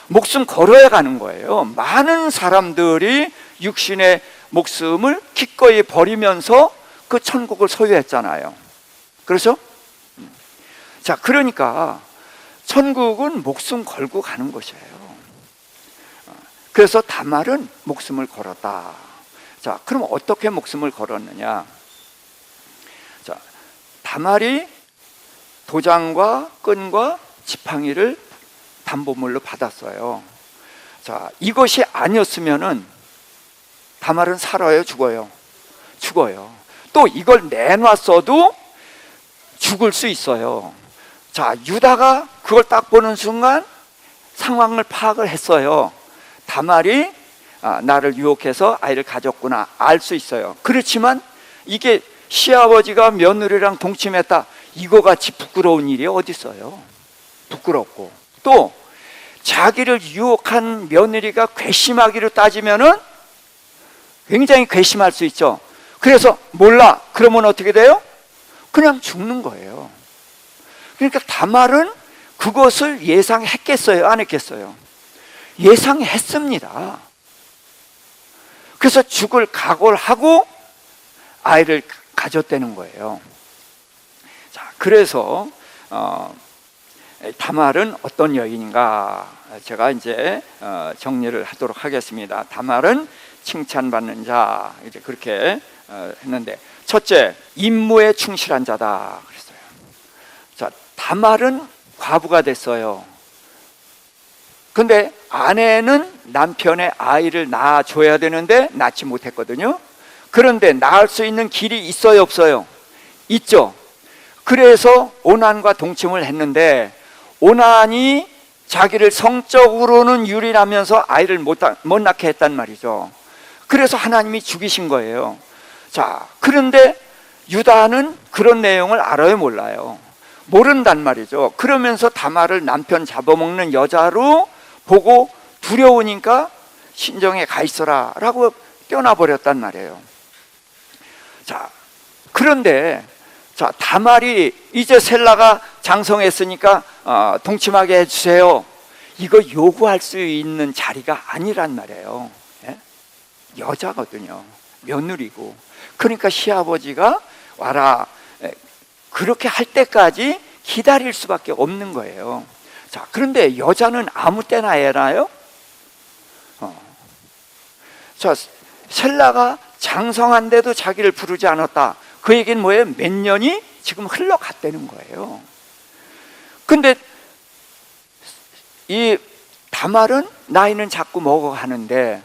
목숨 걸어야 가는 거예요. 많은 사람들이 육신의 목숨을 기꺼이 버리면서 그 천국을 소유했잖아요. 그렇죠? 자, 그러니까 천국은 목숨 걸고 가는 것이에요. 그래서 다말은 목숨을 걸었다. 자, 그럼 어떻게 목숨을 걸었느냐? 자, 다말이 도장과 끈과 지팡이를 담보물로 받았어요. 자, 이것이 아니었으면은 다말은 살아요, 죽어요? 죽어요. 또 이걸 내놨어도 죽을 수 있어요. 자, 유다가 그걸 딱 보는 순간 상황을 파악을 했어요. 다말이 나를 유혹해서 아이를 가졌구나 알 수 있어요. 그렇지만 이게 시아버지가 며느리랑 동침했다, 이거 같이 부끄러운 일이 어디 있어요? 부끄럽고, 또 자기를 유혹한 며느리가 괘씸하기로 따지면은 굉장히 괘씸할 수 있죠. 그래서 몰라, 그러면 어떻게 돼요? 그냥 죽는 거예요. 그러니까 다말은 그것을 예상했겠어요, 안 했겠어요? 예상했습니다. 그래서 죽을 각오를 하고 아이를 가졌다는 거예요. 자, 그래서 다말은 어떤 여인인가? 제가 이제 정리를 하도록 하겠습니다. 다말은 칭찬받는 자, 이제 그렇게 했는데, 첫째, 임무에 충실한 자다 그랬어요. 자, 다말은 과부가 됐어요. 근데 아내는 남편의 아이를 낳아줘야 되는데 낳지 못했거든요. 그런데 낳을 수 있는 길이 있어요, 없어요? 있죠. 그래서 오난과 동침을 했는데, 오난이 자기를 성적으로는 유리하면서 아이를 못 낳게 했단 말이죠. 그래서 하나님이 죽이신 거예요. 자, 그런데 유다는 그런 내용을 알아요, 몰라요? 모른단 말이죠. 그러면서 다말을 남편 잡아먹는 여자로 보고 두려우니까 신정에 가 있어라 라고 떼어놔버렸단 말이에요. 자, 그런데 자, 다말이 이제 셀라가 장성했으니까 동침하게 해주세요, 이거 요구할 수 있는 자리가 아니란 말이에요. 예? 여자거든요. 며느리고. 그러니까 시아버지가 와라, 그렇게 할 때까지 기다릴 수밖에 없는 거예요. 자, 그런데 여자는 아무 때나 해나요? 자, 셀라가 장성한데도 자기를 부르지 않았다. 그 얘기는 뭐예요? 몇 년이 지금 흘러갔다는 거예요. 근데 이 다말은 나이는 자꾸 먹어가는데,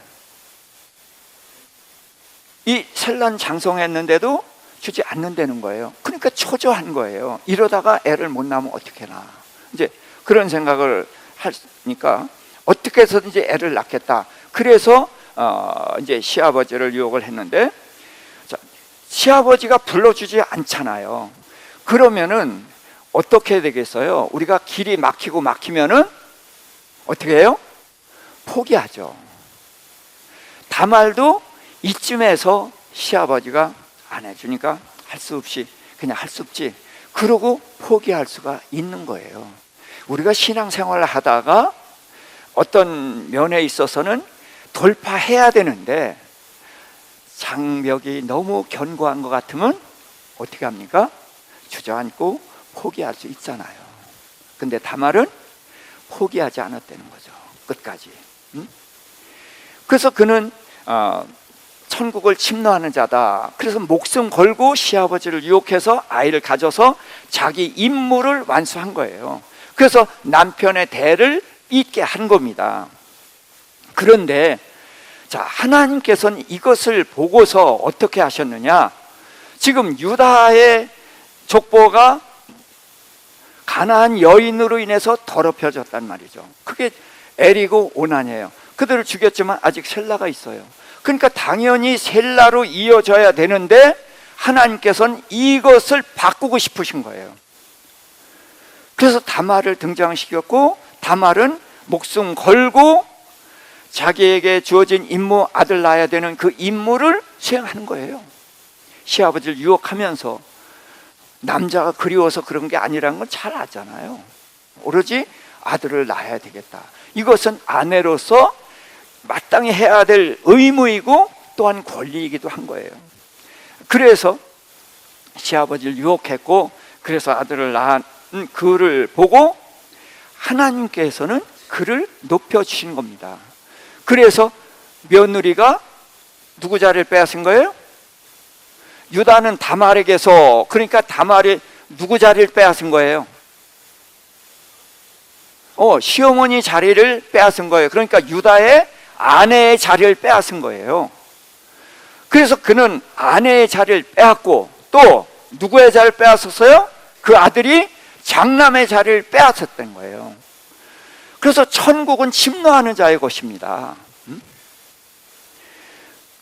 이 셀라는 장성했는데도 주지 않는다는 거예요. 그러니까 초조한 거예요. 이러다가 애를 못 낳으면 어떡해나, 이제 그런 생각을 하니까 어떻게 해서든지 애를 낳겠다. 그래서 이제 시아버지를 유혹을 했는데, 자, 시아버지가 불러주지 않잖아요. 그러면은 어떻게 되겠어요? 우리가 길이 막히면은 어떻게 해요? 포기하죠. 다말도 이쯤에서 시아버지가 안 해주니까 할 수 없이 그냥 할 수 없지, 그러고 포기할 수가 있는 거예요. 우리가 신앙생활을 하다가 어떤 면에 있어서는 돌파해야 되는데 장벽이 너무 견고한 것 같으면 어떻게 합니까? 주저앉고 포기할 수 있잖아요. 근데 다말은 포기하지 않았다는 거죠, 끝까지. 그래서 그는 천국을 침노하는 자다. 그래서 목숨 걸고 시아버지를 유혹해서 아이를 가져서 자기 임무를 완수한 거예요. 그래서 남편의 대를 잇게 한 겁니다. 그런데 자, 하나님께서는 이것을 보고서 어떻게 하셨느냐? 지금 유다의 족보가 가나안 여인으로 인해서 더럽혀졌단 말이죠. 그게 엘이고 오난이에요. 그들을 죽였지만 아직 셀라가 있어요. 그러니까 당연히 셀라로 이어져야 되는데 하나님께서는 이것을 바꾸고 싶으신 거예요. 그래서 다말을 등장시켰고, 다말은 목숨 걸고 자기에게 주어진 임무, 아들 낳아야 되는 그 임무를 수행하는 거예요. 시아버지를 유혹하면서. 남자가 그리워서 그런 게 아니라는 건 잘 알잖아요. 오로지 아들을 낳아야 되겠다. 이것은 아내로서 마땅히 해야 될 의무이고 또한 권리이기도 한 거예요. 그래서 시아버지를 유혹했고, 그래서 아들을 낳은 그를 보고 하나님께서는 그를 높여주신 겁니다. 그래서 며느리가 누구 자리를 빼앗은 거예요? 유다는 다말에게서, 그러니까 다말이 누구 자리를 빼앗은 거예요? 시어머니 자리를 빼앗은 거예요. 그러니까 유다의 아내의 자리를 빼앗은 거예요. 그래서 그는 아내의 자리를 빼앗고, 또 누구의 자리를 빼앗았어요? 그 아들이 장남의 자리를 빼앗았던 거예요. 그래서 천국은 침노하는 자의 것입니다.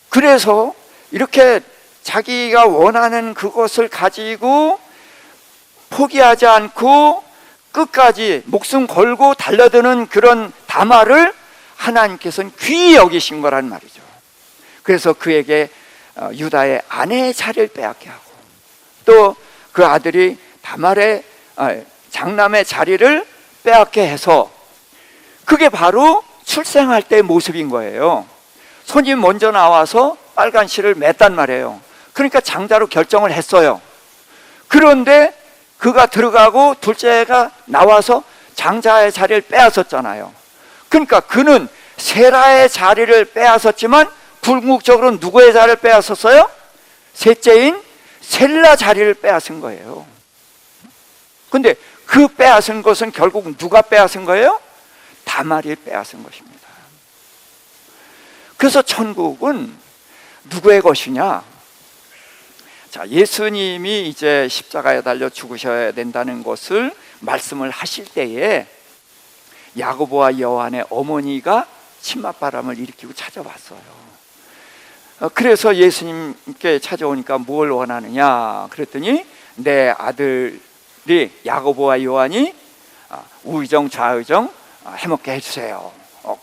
그래서 이렇게 자기가 원하는 그것을 가지고 포기하지 않고 끝까지 목숨 걸고 달려드는 그런 다말을 하나님께서는 귀히 여기신 거란 말이죠. 그래서 그에게 유다의 아내의 자리를 빼앗게 하고, 또 그 아들이 다말의 장남의 자리를 빼앗게 해서, 그게 바로 출생할 때의 모습인 거예요. 손이 먼저 나와서 빨간 실을 맸단 말이에요. 그러니까 장자로 결정을 했어요. 그런데 그가 들어가고 둘째가 나와서 장자의 자리를 빼앗았잖아요. 그러니까 그는 세라의 자리를 빼앗았지만 궁극적으로 누구의 자리를 빼앗았어요? 셋째인 셀라 자리를 빼앗은 거예요. 근데 그 빼앗은 것은 결국 누가 빼앗은 거예요? 다말이 빼앗은 것입니다. 그래서 천국은 누구의 것이냐? 자, 예수님이 이제 십자가에 달려 죽으셔야 된다는 것을 말씀을 하실 때에 야고보와 요한의 어머니가 침맛바람을 일으키고 찾아왔어요. 그래서 예수님께 찾아오니까 뭘 원하느냐 그랬더니, 내 아들이 야고보와 요한이 우의정 좌의정 해먹게 해주세요.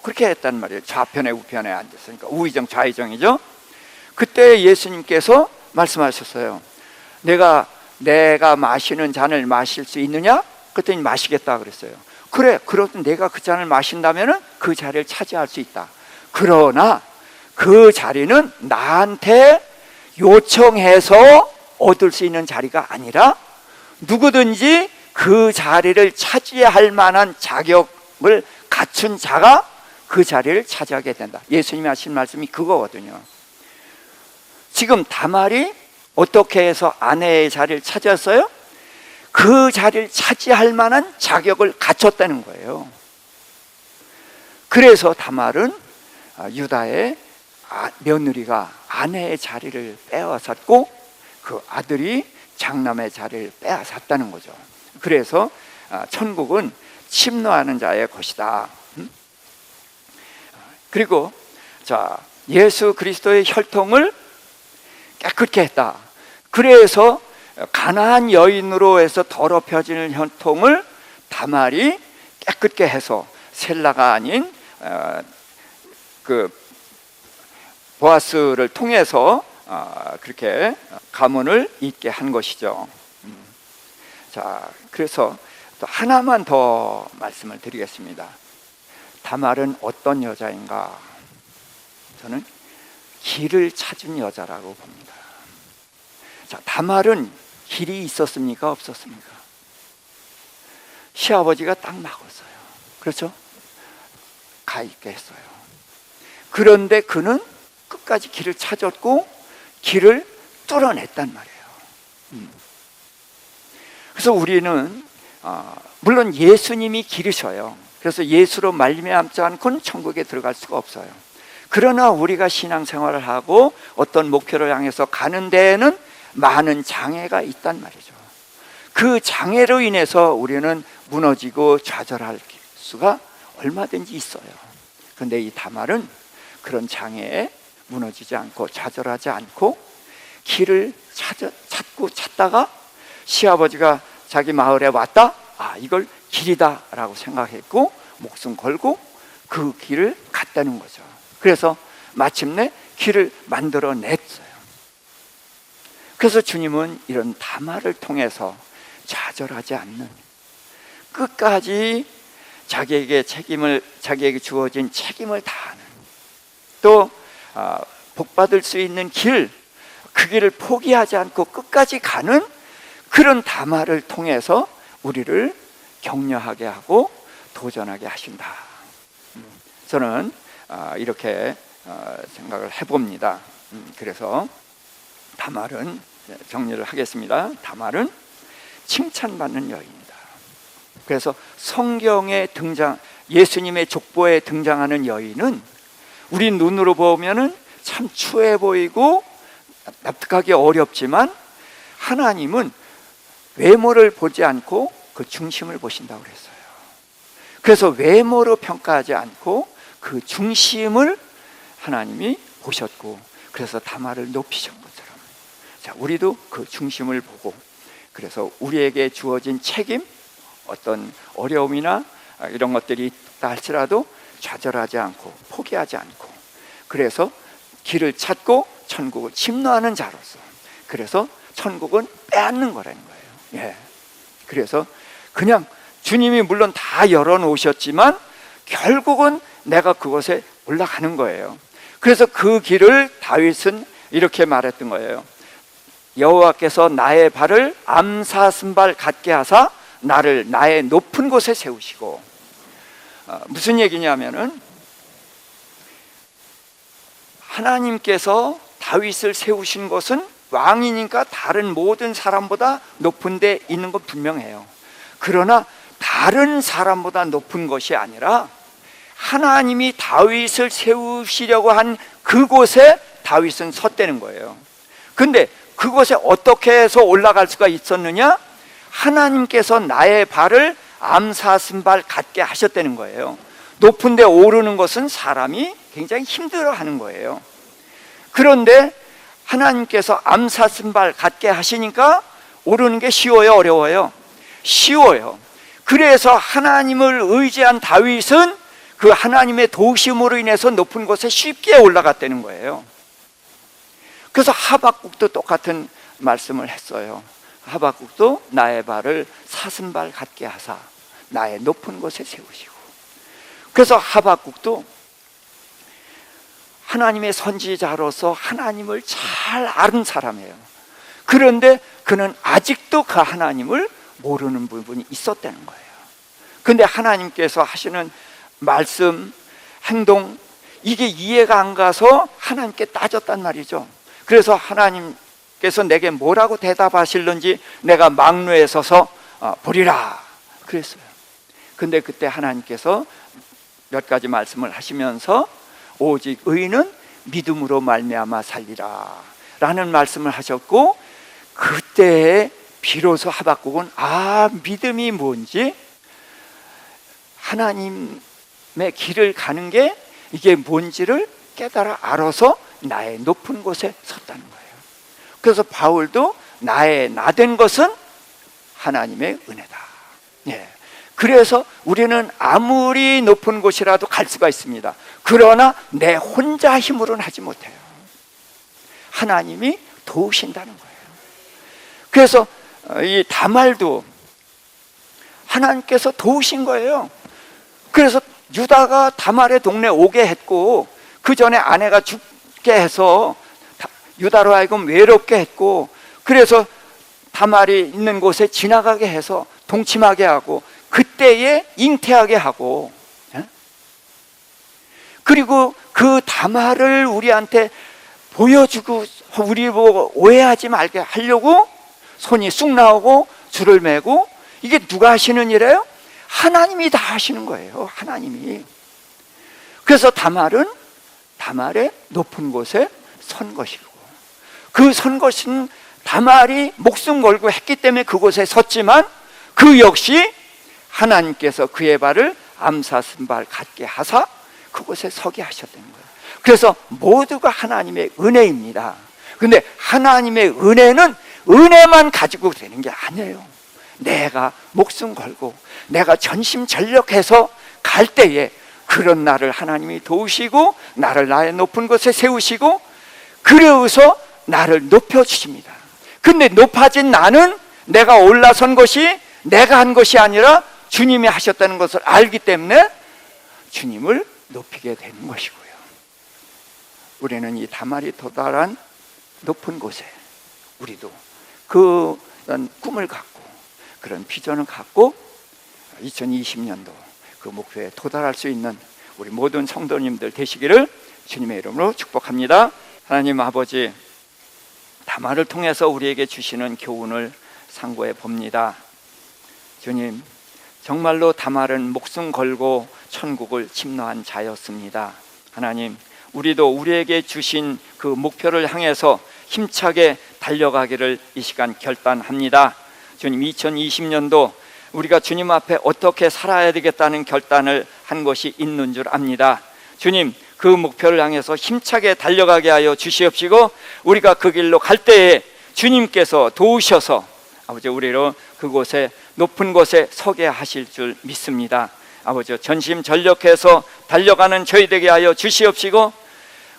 그렇게 했단 말이에요. 좌편에 우편에 앉았으니까 우의정 좌의정이죠. 그때 예수님께서 말씀하셨어요. 내가 마시는 잔을 마실 수 있느냐? 그랬더니 마시겠다 그랬어요. 그래, 그러면 내가 그 잔을 마신다면 그 자리를 차지할 수 있다. 그러나 그 자리는 나한테 요청해서 얻을 수 있는 자리가 아니라 누구든지 그 자리를 차지할 만한 자격을 갖춘 자가 그 자리를 차지하게 된다. 예수님이 하신 말씀이 그거거든요. 지금 다말이 어떻게 해서 아내의 자리를 차지했어요? 그 자리를 차지할 만한 자격을 갖췄다는 거예요. 그래서 다말은 유다의 며느리가 아내의 자리를 빼앗았고, 그 아들이 장남의 자리를 빼앗았다는 거죠. 그래서 천국은 침노하는 자의 것이다. 그리고 자, 예수 그리스도의 혈통을 깨끗게 했다. 그래서 가나안 여인으로 해서 더럽혀지는 혈통을 다말이 깨끗게 해서 셀라가 아닌 그 보아스를 통해서 그렇게 가문을 잇게 한 것이죠. 자, 그래서 또 하나만 더 말씀을 드리겠습니다. 다말은 어떤 여자인가? 저는 길을 찾은 여자라고 봅니다. 자, 다말은 길이 있었습니까? 없었습니까? 시아버지가 딱 막았어요. 그렇죠? 가 있게 했어요. 그런데 그는 끝까지 길을 찾았고 길을 뚫어냈단 말이에요. 그래서 우리는 물론 예수님이 길이셔요. 그래서 예수로 말미암지 않고는 천국에 들어갈 수가 없어요. 그러나 우리가 신앙생활을 하고 어떤 목표를 향해서 가는 데에는 많은 장애가 있단 말이죠. 그 장애로 인해서 우리는 무너지고 좌절할 수가 얼마든지 있어요. 그런데 이 다말은 그런 장애에 무너지지 않고 좌절하지 않고 길을 찾다가 시아버지가 자기 마을에 왔다? 이걸 길이다 라고 생각했고 목숨 걸고 그 길을 갔다는 거죠. 그래서 마침내 길을 만들어냈어요. 그래서 주님은 이런 다말을 통해서 좌절하지 않는, 끝까지 자기에게 주어진 책임을 다하는, 또 복받을 수 있는 길, 그 길을 포기하지 않고 끝까지 가는 그런 다말을 통해서 우리를 격려하게 하고 도전하게 하신다. 저는 이렇게 생각을 해봅니다. 그래서 다말은, 정리를 하겠습니다. 다말은 칭찬받는 여인이다. 그래서 성경에 예수님의 족보에 등장하는 여인은 우리 눈으로 보면은 참 추해 보이고 납득하기 어렵지만 하나님은 외모를 보지 않고 그 중심을 보신다고 그랬어요. 그래서 외모로 평가하지 않고 그 중심을 하나님이 보셨고, 그래서 다말을 높이신 것처럼 자, 우리도 그 중심을 보고, 그래서 우리에게 주어진 책임, 어떤 어려움이나 이런 것들이 있다 할지라도 좌절하지 않고 포기하지 않고, 그래서 길을 찾고 천국을 침노하는 자로서, 그래서 천국은 빼앗는 거라는 거예요. 예. 그래서 그냥 주님이 물론 다 열어놓으셨지만 결국은 내가 그곳에 올라가는 거예요. 그래서 그 길을 다윗은 이렇게 말했던 거예요. 여호와께서 나의 발을 암사슴발 같게 하사 나를 나의 높은 곳에 세우시고, 무슨 얘기냐면은 하나님께서 다윗을 세우신 것은 왕이니까 다른 모든 사람보다 높은 데 있는 건 분명해요. 그러나 다른 사람보다 높은 것이 아니라 하나님이 다윗을 세우시려고 한 그곳에 다윗은 섰다는 거예요. 근데 그곳에 어떻게 해서 올라갈 수가 있었느냐? 하나님께서 나의 발을 암사슴발 같게 하셨다는 거예요. 높은 데 오르는 것은 사람이 굉장히 힘들어하는 거예요. 그런데 하나님께서 암사슴발 같게 하시니까 오르는 게 쉬워요, 어려워요? 쉬워요. 그래서 하나님을 의지한 다윗은 그 하나님의 도우심으로 인해서 높은 곳에 쉽게 올라갔다는 거예요. 그래서 하박국도 똑같은 말씀을 했어요. 하박국도 나의 발을 사슴발 같게 하사 나의 높은 곳에 세우시고. 그래서 하박국도 하나님의 선지자로서 하나님을 잘 아는 사람이에요. 그런데 그는 아직도 그 하나님을 모르는 부분이 있었다는 거예요. 그런데 하나님께서 하시는 말씀, 행동, 이게 이해가 안 가서 하나님께 따졌단 말이죠. 그래서 하나님께서 내게 뭐라고 대답하실는지 내가 막루에 서서 보리라 그랬어요. 근데 그때 하나님께서 몇 가지 말씀을 하시면서 오직 의인은 믿음으로 말미암아 살리라 라는 말씀을 하셨고, 그때에 비로소 하박국은 믿음이 뭔지, 하나님의 길을 가는 게 이게 뭔지를 깨달아 알아서 나의 높은 곳에 섰다는 거예요. 그래서 바울도 나의 나된 것은 하나님의 은혜다. 예. 그래서 우리는 아무리 높은 곳이라도 갈 수가 있습니다. 그러나 내 혼자 힘으로는 하지 못해요. 하나님이 도우신다는 거예요. 그래서 이 다말도 하나님께서 도우신 거예요. 그래서 유다가 다말의 동네 오게 했고, 그 전에 아내가 죽게 해서 유다로 하여금 외롭게 했고, 그래서 다말이 있는 곳에 지나가게 해서 동침하게 하고, 그때에 잉태하게 하고, 그리고 그 다말을 우리한테 보여주고 우리 보고 오해하지 말게 하려고 손이 쑥 나오고 줄을 매고, 이게 누가 하시는 일이에요? 하나님이 다 하시는 거예요. 하나님이. 그래서 다말은 다말의 높은 곳에 선 것이고, 그 선 것은 다말이 목숨 걸고 했기 때문에 그곳에 섰지만, 그 역시 하나님께서 그의 발을 암사슴발 같게 하사 그곳에 서게 하셨다는 거예요. 그래서 모두가 하나님의 은혜입니다. 근데 하나님의 은혜는 은혜만 가지고 되는 게 아니에요. 내가 목숨 걸고 내가 전심전력해서 갈 때에 그런 나를 하나님이 도우시고 나를 나의 높은 곳에 세우시고, 그래서 나를 높여주십니다. 근데 높아진 나는 내가 올라선 것이 내가 한 것이 아니라 주님이 하셨다는 것을 알기 때문에 주님을 높이게 되는 것이고요. 우리는 이 다말이 도달한 높은 곳에 우리도 그런 꿈을 갖고 그런 비전을 갖고 2020년도 그 목표에 도달할 수 있는 우리 모든 성도님들 되시기를 주님의 이름으로 축복합니다. 하나님 아버지, 다말을 통해서 우리에게 주시는 교훈을 상고해 봅니다. 주님, 정말로 다말은 목숨 걸고 천국을 침노한 자였습니다. 하나님, 우리도 우리에게 주신 그 목표를 향해서 힘차게 달려가기를 이 시간 결단합니다. 주님, 2020년도 우리가 주님 앞에 어떻게 살아야 되겠다는 결단을 한 것이 있는 줄 압니다. 주님, 그 목표를 향해서 힘차게 달려가게 하여 주시옵시고, 우리가 그 길로 갈 때에 주님께서 도우셔서 아버지 우리로 그곳에 높은 곳에 서게 하실 줄 믿습니다. 아버지 전심전력해서 달려가는 저희 되게 하여 주시옵시고,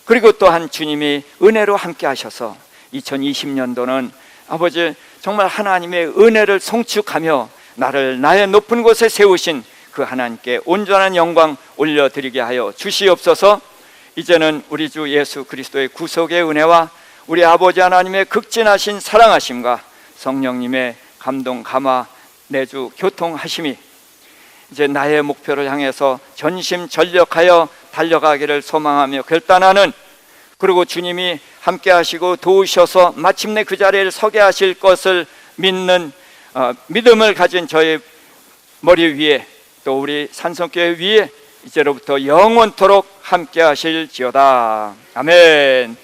그리고 또한 주님이 은혜로 함께 하셔서 2020년도는 아버지 정말 하나님의 은혜를 송축하며 나를 나의 높은 곳에 세우신 그 하나님께 온전한 영광 올려드리게 하여 주시옵소서. 이제는 우리 주 예수 그리스도의 구속의 은혜와 우리 아버지 하나님의 극진하신 사랑하심과 성령님의 감동 감화 내주 교통하심이 이제 나의 목표를 향해서 전심전력하여 달려가기를 소망하며 결단하는, 그리고 주님이 함께 하시고 도우셔서 마침내 그 자리에 서게 하실 것을 믿는 믿음을 가진 저의 머리 위에, 또 우리 산성교회 위에 이제로부터 영원토록 함께 하실지어다. 아멘.